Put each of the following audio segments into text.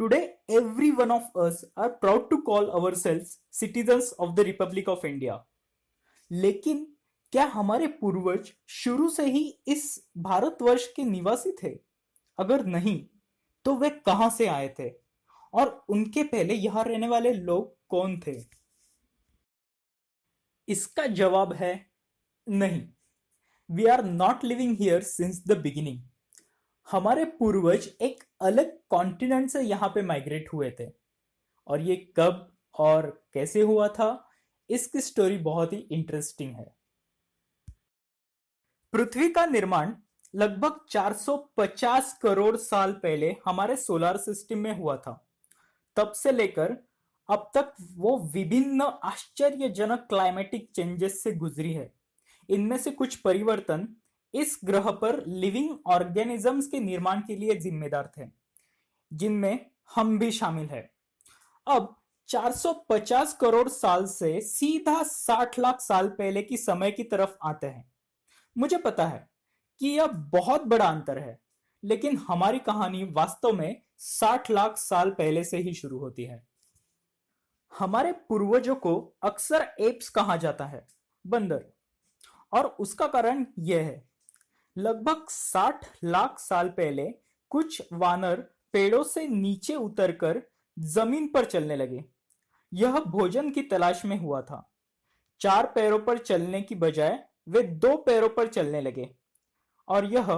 Today, every one of us are proud to call ourselves citizens of the Republic of India. लेकिन क्या हमारे पूर्वज शुरू से ही इस भारतवर्ष के निवासी थे? अगर नहीं, तो वे कहां से आए थे? और उनके पहले यहाँ रहने वाले लोग कौन थे? इसका जवाब है नहीं। We are not living here since the beginning. हमारे पूर्वज एक अलग कॉन्टिनेंट से यहाँ पे माइग्रेट हुए थे। और ये कब और कैसे हुआ था, इसकी स्टोरी बहुत ही इंटरेस्टिंग है। पृथ्वी का निर्माण लगभग 450 करोड़ साल पहले हमारे सोलर सिस्टम में हुआ था। तब से लेकर अब तक वो विभिन्न आश्चर्यजनक क्लाइमेटिक चेंजेस से गुजरी है। इनमें से कुछ परिवर्तन इस ग्रह पर लिविंग ऑर्गेनिजम्स के निर्माण के लिए जिम्मेदार थे, जिनमें हम भी शामिल हैं। अब 450 करोड़ साल से सीधा 60 लाख साल पहले की समय की तरफ आते हैं। मुझे पता है कि यह बहुत बड़ा अंतर है, लेकिन हमारी कहानी वास्तव में 60 लाख साल पहले से ही शुरू होती है। हमारे पूर्वजों को अक्सर एप्स कहा जाता है, बंदर, और उसका कारण यह है। लगभग 60 लाख साल पहले कुछ वानर पेड़ों से नीचे उतरकर जमीन पर चलने लगे। यह भोजन की तलाश में हुआ था। 4 पैरों पर चलने की बजाय वे 2 पैरों पर चलने लगे, और यह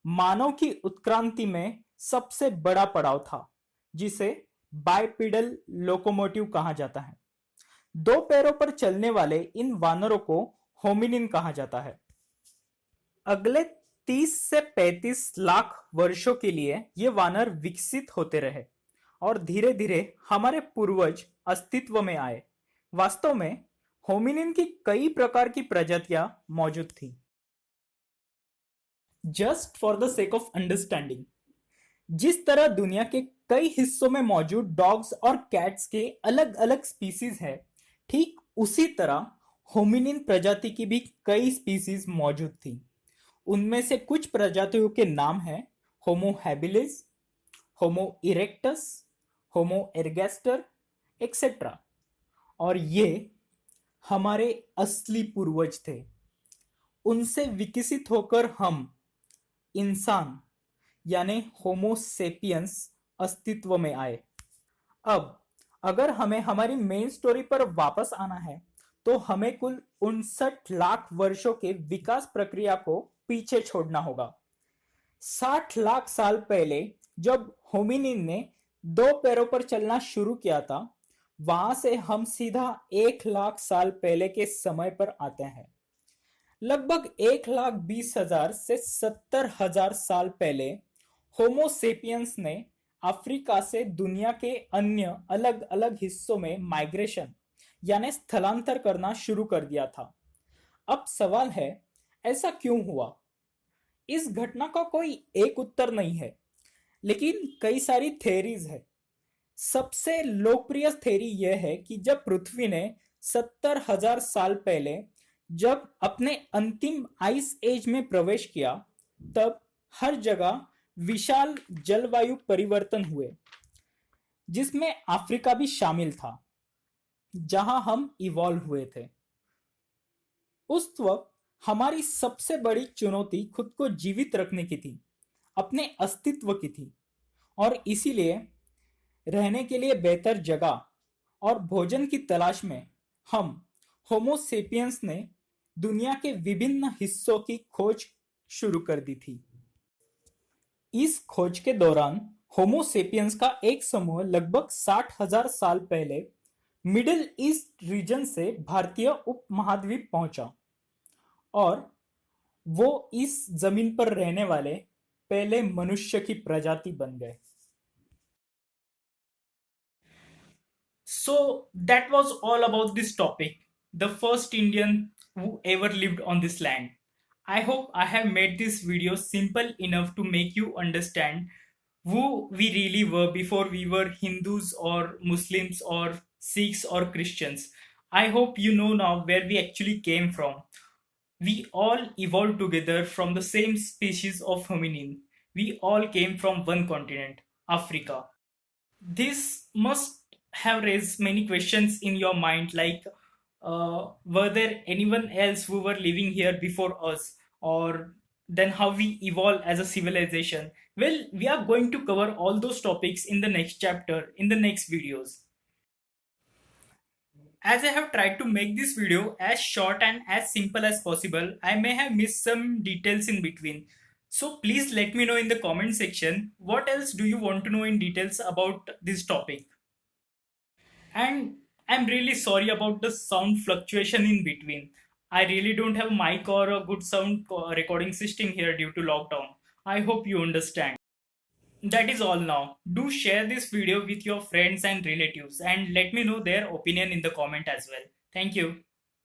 मानव की उत्क्रांति में सबसे बड़ा पड़ाव था, जिसे बाइपिडल लोकोमोटिव कहा जाता है। 2 पैरों पर चलने वाले इन वानरों को होमिनिन कहा जाता है। अगले 30 से 35 लाख वर्षों के लिए ये वानर विकसित होते रहे और धीरे धीरे हमारे पूर्वज अस्तित्व में आए। वास्तव में होमिनिन की कई प्रकार की प्रजातियां मौजूद थी। Just for the sake of understanding, जिस तरह दुनिया के कई हिस्सों में मौजूद डॉग्स और कैट्स के अलग अलग स्पीसीज है, ठीक उसी तरह होमिनिन प्रजाति की भी कई स्पीसीज मौजूद थी। उनमें से कुछ प्रजातियों के नाम हैं होमो हैबिलिस, होमो इरेक्टस, होमो एर्गेस्टर, एक्सेट्रा। और ये हमारे असली पूर्वज थे। उनसे विकसित होकर हम इंसान यानी होमो सेपियंस अस्तित्व में आए। अब अगर हमें हमारी मेन स्टोरी पर वापस आना है, तो हमें कुल 59 लाख वर्षों के विकास प्रक्रिया को पीछे छोड़ना होगा। 60 लाख साल पहले जब होमिनिन ने 2 पैरों पर चलना शुरू किया था, वहां से हम सीधा 1 लाख साल पहले के समय पर आते हैं। लगभग 1,20,000 से 70,000 साल पहले होमो सेपियंस ने अफ्रीका से दुनिया के अन्य अलग अलग हिस्सों में माइग्रेशन यानी स्थलांतर करना शुरू कर दिया था। अब सवाल है, ऐसा क्यों हुआ? इस घटना का कोई एक उत्तर नहीं है, लेकिन कई सारी थ्योरीज है। सबसे लोकप्रिय थ्योरी यह है कि जब पृथ्वी ने 70,000 साल पहले जब अपने अंतिम आइस एज में प्रवेश किया, तब हर जगह विशाल जलवायु परिवर्तन हुए, जिसमें अफ्रीका भी शामिल था, जहां हम इवॉल्व हुए थे। उस वक्त हमारी सबसे बड़ी चुनौती खुद को जीवित रखने की थी, अपने अस्तित्व की थी, और इसीलिए रहने के लिए बेहतर जगह और भोजन की तलाश में हम होमो सेपियंस ने दुनिया के विभिन्न हिस्सों की खोज शुरू कर दी थी। इस खोज के दौरान होमो सेपियंस का एक समूह लगभग 60,000 साल पहले मिडिल ईस्ट रीजन से भारतीय उपमहाद्वीप पहुंचा, और वो इस जमीन पर रहने वाले पहले मनुष्य की प्रजाति बन गए। So that was all about this topic, the first Indian who ever lived on this land. I hope I have made this video simple enough to make you understand who we really were before we were Hindus or Muslims or Sikhs or Christians. I hope you know now where we actually came from. We all evolved together from the same species of hominin. We all came from one continent, Africa. This must have raised many questions in your mind, like were there anyone else who were living here before us, or then how we evolve as a civilization? Well, we are going to cover all those topics in the next chapter, in the next videos. As I have tried to make this video as short and as simple as possible, I may have missed some details in between. So please let me know in the comment section what else do you want to know in details about this topic. And I'm really sorry about the sound fluctuation in between. I really don't have mic or a good sound recording system here due to lockdown. I hope you understand. That is all now. Do share this video with your friends and relatives and let me know their opinion in the comment as well. Thank you.